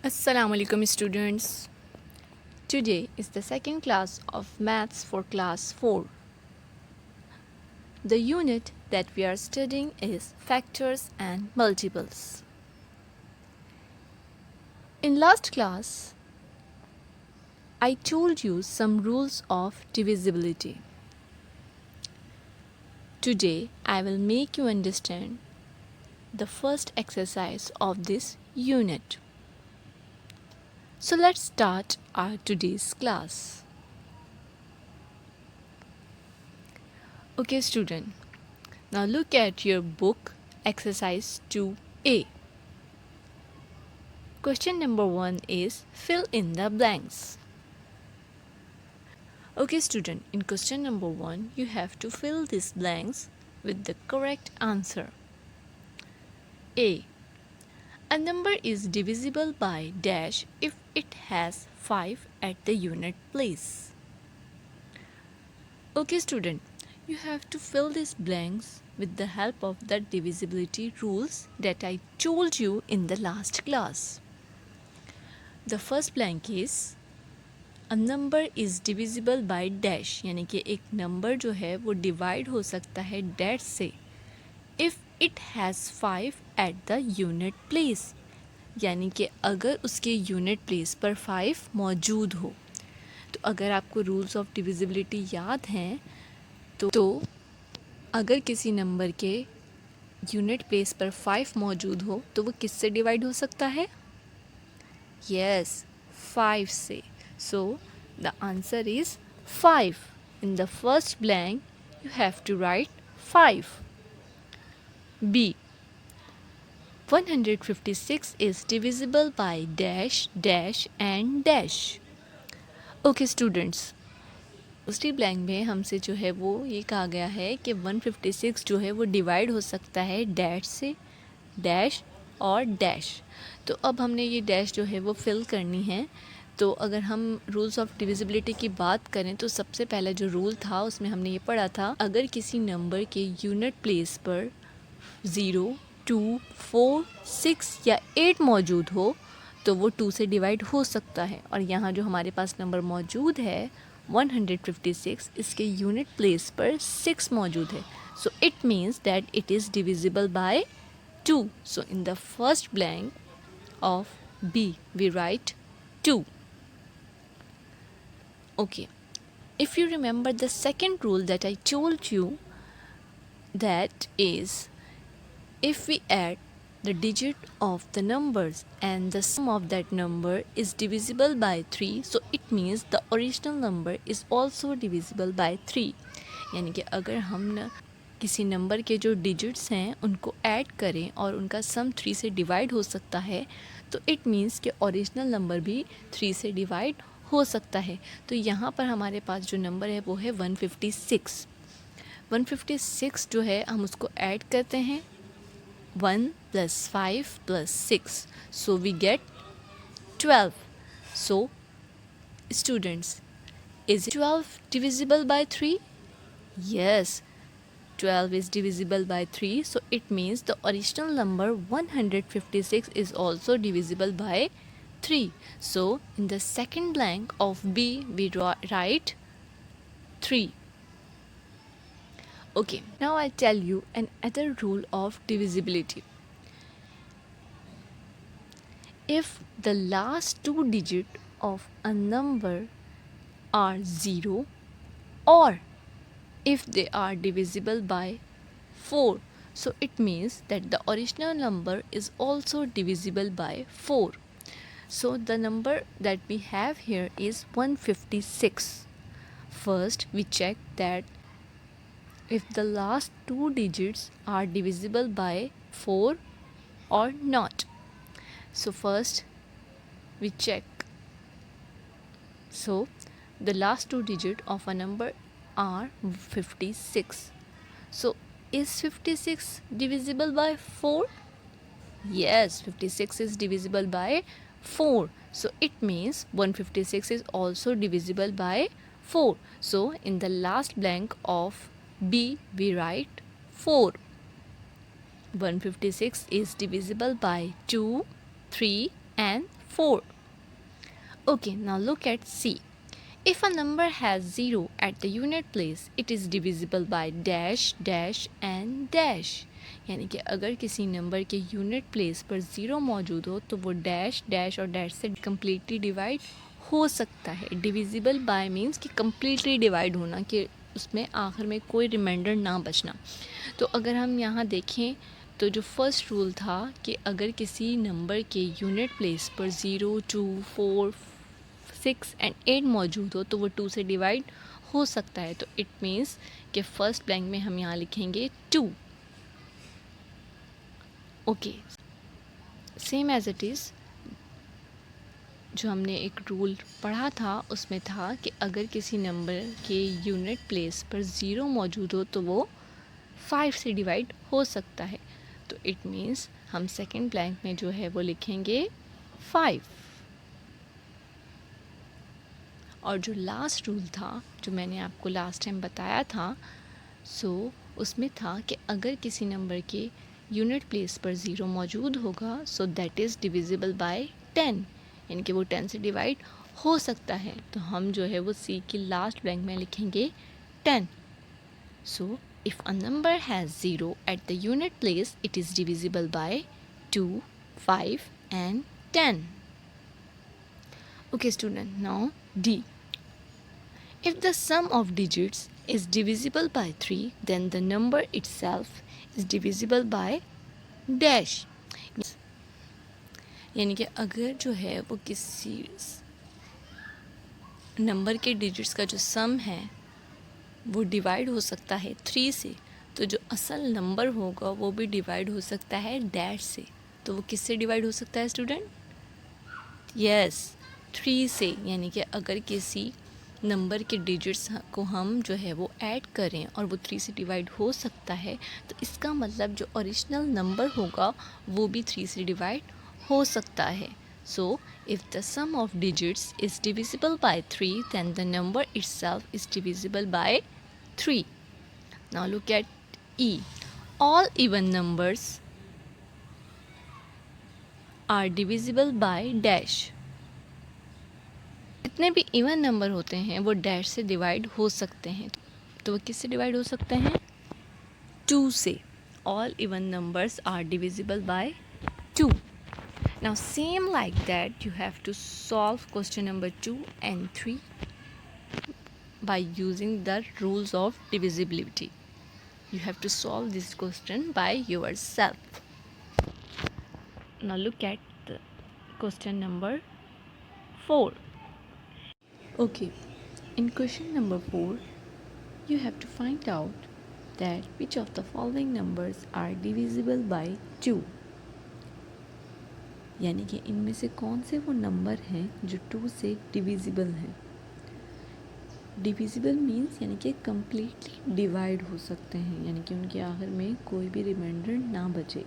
Assalamu alaikum students. Today is the second class of Maths for class 4. The unit that we are studying is factors and multiples. In last class, I told you some rules of divisibility. Today, I will make you understand the first exercise of this unit. So let's start our today's class. Okay student, now look at your book exercise 2A. Question number 1 is fill in the blanks. Okay student, in question number 1 you have to fill these blanks with the correct answer. A. A number is divisible by dash if it has 5 at the unit place. Okay student, you have to fill these blanks with the help of the divisibility rules that I told you in the last class. The first blank is a number is divisible by dash, यानी कि एक number जो है वो divide हो सकता है dash से if it has 5 at the unit place, यानी कि अगर उसके यूनिट प्लेस पर 5 मौजूद हो. तो अगर आपको रूल्स ऑफ डिविजिबिलिटी याद हैं तो अगर किसी नंबर के यूनिट प्लेस पर 5 मौजूद हो तो वो किससे डिवाइड हो सकता है? यस, 5 से. So the answer is 5. In the first blank you have to write 5. B. 156 is divisible by dash, dash and dash. Okay students, दूसरी ब्लैंक में हमसे जो है वो ये कहा गया है कि 156 जो है वो डिवाइड हो सकता है डैश से, डैश और डैश. तो अब हमने ये डैश जो है वो फिल करनी है. तो अगर हम रूल्स ऑफ डिविजिबिलिटी की बात करें तो सबसे पहला जो रूल था उसमें हमने ये पढ़ा था, अगर किसी नंबर के यूनिट प्लेस पर 0, 2, 4, 6 या 8 मौजूद हो तो वो 2 से डिवाइड हो सकता है. और यहाँ जो हमारे पास नंबर मौजूद है 156, इसके यूनिट प्लेस पर 6 मौजूद है. सो it means that it is divisible by 2. So in the first blank of B we write 2. Okay, if you remember the second rule that I told you, that is if we add the digit of the numbers and the sum of that number is divisible by 3, so it means the original number is also divisible by 3. यानी कि अगर हम किसी number के जो digits हैं उनको add करें और उनका सम 3 से डिवाइड हो सकता है तो इट मीन्स कि ओरिजिनल नंबर भी 3 से डिवाइड हो सकता है. तो यहाँ पर हमारे पास जो नंबर है वो है 156. 156 जो है हम उसको ऐड करते हैं 1 plus 5 plus 6, so we get 12. So students, is 12 divisible by 3? Yes, 12 is divisible by 3, so it means the original number 156 is also divisible by 3. So in the second blank of B we write 3. Okay, now I tell you another rule of divisibility. If the last 2 digits of a number are 0 or if they are divisible by 4, so it means that the original number is also divisible by 4. So the number that we have here is 156. First we check that if the last 2 digits are divisible by 4 or not. So first we check. So the last 2 digits of a number are 56. So is 56 divisible by 4? Yes, 56 is divisible by 4. So it means 156 is also divisible by 4. So in the last blank of B we write 4. 156 is divisible by 2, 3 and 4. Okay, now look at C. If a number has 0 at the unit place, it is divisible by dash, dash and dash. यानी कि अगर किसी number के unit place पर 0 मौजूद हो तो वो डैश, डैश और डैश से कम्प्लीटली डिवाइड हो सकता है. डिविजिबल बाय मीन्स कि कम्प्लीटली डिवाइड होना, कि उसमें आखिर में कोई रिमाइंडर ना बचना. तो अगर हम यहाँ देखें तो जो फर्स्ट रूल था कि अगर किसी नंबर के यूनिट प्लेस पर 0, 2, 4, 6 एंड 8 मौजूद हो तो वो 2 से डिवाइड हो सकता है. तो इट मीन्स कि फर्स्ट ब्लैंक में हम यहाँ लिखेंगे 2. Okay, same as it is जो हमने एक रूल पढ़ा था उसमें था कि अगर किसी नंबर के यूनिट प्लेस पर 0 मौजूद हो तो वो 5 से डिवाइड हो सकता है. तो इट मीन्स हम सेकेंड ब्लैंक में जो है वो लिखेंगे 5. और जो लास्ट रूल था जो मैंने आपको लास्ट टाइम बताया था, उसमें था कि अगर किसी नंबर के यूनिट प्लेस पर 0 मौजूद होगा so that is divisible bye 10, यानी कि वो 10 से डिवाइड हो सकता है. तो हम जो है वो सी की लास्ट ब्लैंक में लिखेंगे 10. So if a number has 0 at the unit place it is divisible by 2, 5 and 10. Okay student, now D. If the sum of digits is divisible by 3, then the number itself is divisible by dash. यानी कि अगर जो है वो किसी number के digits का जो सम है वो डिवाइड हो सकता है 3 से, तो जो असल नंबर होगा वो भी डिवाइड हो सकता है डैश से. तो वो किससे डिवाइड हो सकता है स्टूडेंट? यस, 3 से. यानी कि अगर किसी नंबर के डिजिट्स को हम जो है वो ऐड करें और वो 3 से डिवाइड हो सकता है तो इसका मतलब जो ओरिजिनल नंबर होगा वो भी 3 से डिवाइड हो सकता है. So if the sum of digits is divisible by 3 then the number itself is divisible by 3. Now look at E. All even numbers are divisible by dash. जितने भी इवन नंबर होते हैं वो डैश से divide हो सकते हैं. तो वो किससे डिवाइड हो सकते हैं? 2 से. All even numbers are divisible by 2. Now same like that you have to solve question number 2 and 3 by using the rules of divisibility. You have to solve this question by yourself. Now look at the question number 4. Okay, in question number 4, you have to find out that which of the following numbers are divisible by 2. यानी कि इनमें से कौन से वो number हैं जो 2 से डिविजिबल हैं. डिविजिबल मीन्स यानी कि कम्प्लीटली डिवाइड हो सकते हैं, यानी कि उनके आखिर में कोई भी रिमाइंडर ना बचे.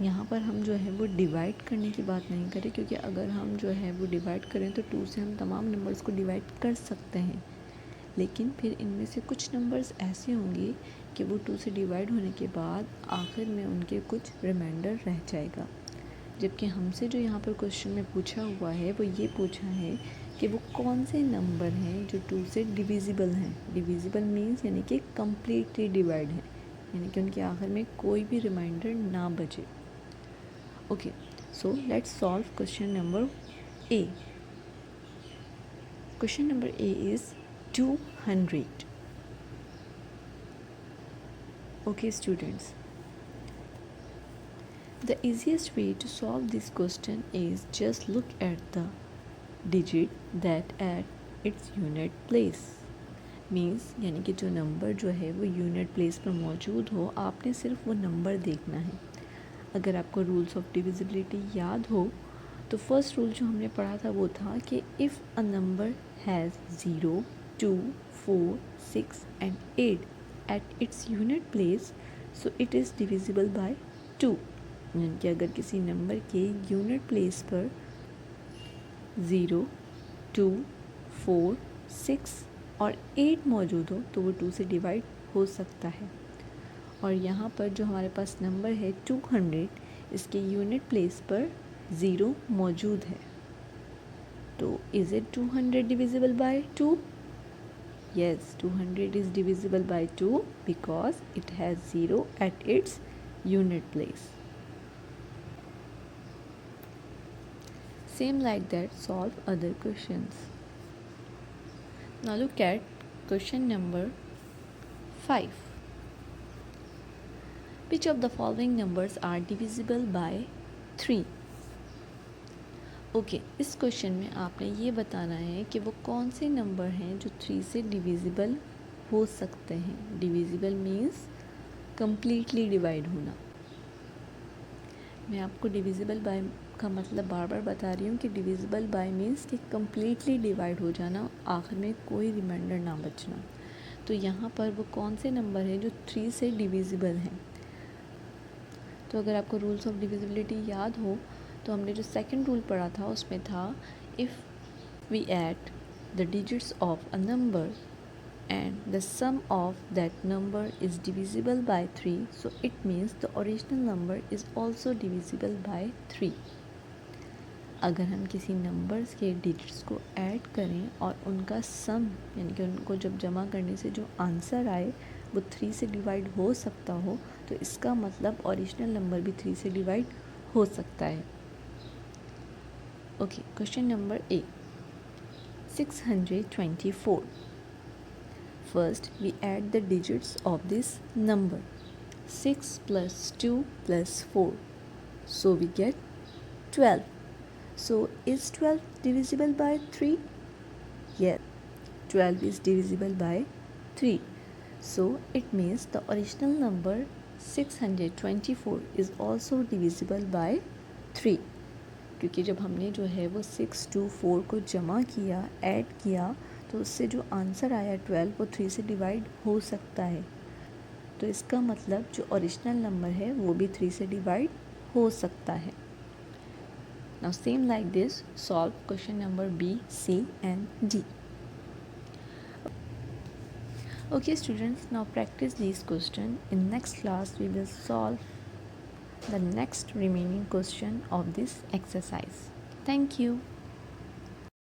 यहाँ पर हम जो है वो डिवाइड करने की बात नहीं करें, क्योंकि अगर हम जो है वो डिवाइड करें तो 2 से हम तमाम नंबर्स को डिवाइड कर सकते हैं, लेकिन फिर इनमें से कुछ नंबर्स ऐसे होंगे कि वो 2 से डिवाइड होने के बाद आखिर में उनके कुछ रिमाइंडर रह जाएगा. जबकि हमसे जो यहाँ पर क्वेश्चन में पूछा हुआ है वो ये पूछा है कि वो कौन से नंबर हैं जो 2 से डिविजिबल हैं. डिविजिबल मीन्स यानी कि कम्प्लीटली डिवाइड हैं, यानी कि उनके आखिर में कोई भी रिमाइंडर ना बचे. Okay, so let's solve question number A. Question number A is 200. Okay students, the easiest way to solve this question is just look at the digit that at its unit place. Means यानी कि जो number जो है वो unit place पर मौजूद हो, आपने सिर्फ वो नंबर देखना है. अगर आपको रूल्स ऑफ डिविजिबिलिटी याद हो तो फर्स्ट रूल जो हमने पढ़ा था वो था कि if a number has 0, 2, 4, 6 and 8 at its unit place so it is divisible by 2. यानी कि अगर किसी नंबर के यूनिट प्लेस पर 0, 2, 4, 6 और 8 मौजूद हो तो वो 2 से डिवाइड हो सकता है. और यहाँ पर जो हमारे पास नंबर है 200, इसके यूनिट प्लेस पर 0 मौजूद है। तो is it 200 divisible by 2? Yes, 200 is divisible by 2 because it has 0 at its unit place. Same like that, solve other questions. Now look at question number 5. Which of the following numbers are divisible by 3? Okay इस question में आपने ये बताना है कि वो कौन से नंबर हैं जो 3 से डिविजिबल हो सकते हैं। डिविजिबल मीन्स कम्प्लीटली डिवाइड होना। मैं आपको डिविजिबल बाय का मतलब बार बार बता रही हूँ कि डिविजिबल बाय मीन्स कि कम्प्लीटली डिवाइड हो जाना, आखिर में कोई रिमाइंडर ना बचना। तो यहाँ पर वो कौन से नंबर हैं जो 3 से डिविजिबल हैं। तो अगर आपको रूल्स ऑफ डिविजिबिलिटी याद हो तो हमने जो सेकंड रूल पढ़ा था उसमें था if we add the digits of a number and the sum of that number is divisible by 3 so it means the original number is also divisible by 3। अगर हम किसी नंबर्स के डिजिट्स को add करें और उनका सम यानी कि उनको जब जमा करने से जो आंसर आए वो 3 से डिवाइड हो सकता हो तो इसका मतलब ओरिजिनल नंबर भी 3 से डिवाइड हो सकता है। Okay, question number 8, 624. First, we add the digits of this number. 6 plus 2 plus 4. So we get 12. So is 12 divisible by 3? Yes, 12 is divisible by 3. So it means the original number 624 is also divisible by 3. क्योंकि जब हमने जो है वो 624 को जमा किया, add किया, तो उससे जो आंसर आया 12 वो 3 से डिवाइड हो सकता है। तो इसका मतलब जो ओरिजिनल नंबर है वो भी 3 से डिवाइड हो सकता है। Now same like this solve question number B, C and D. Okay students, now practice these questions. In next class we will solve the next remaining question of this exercise. Thank you.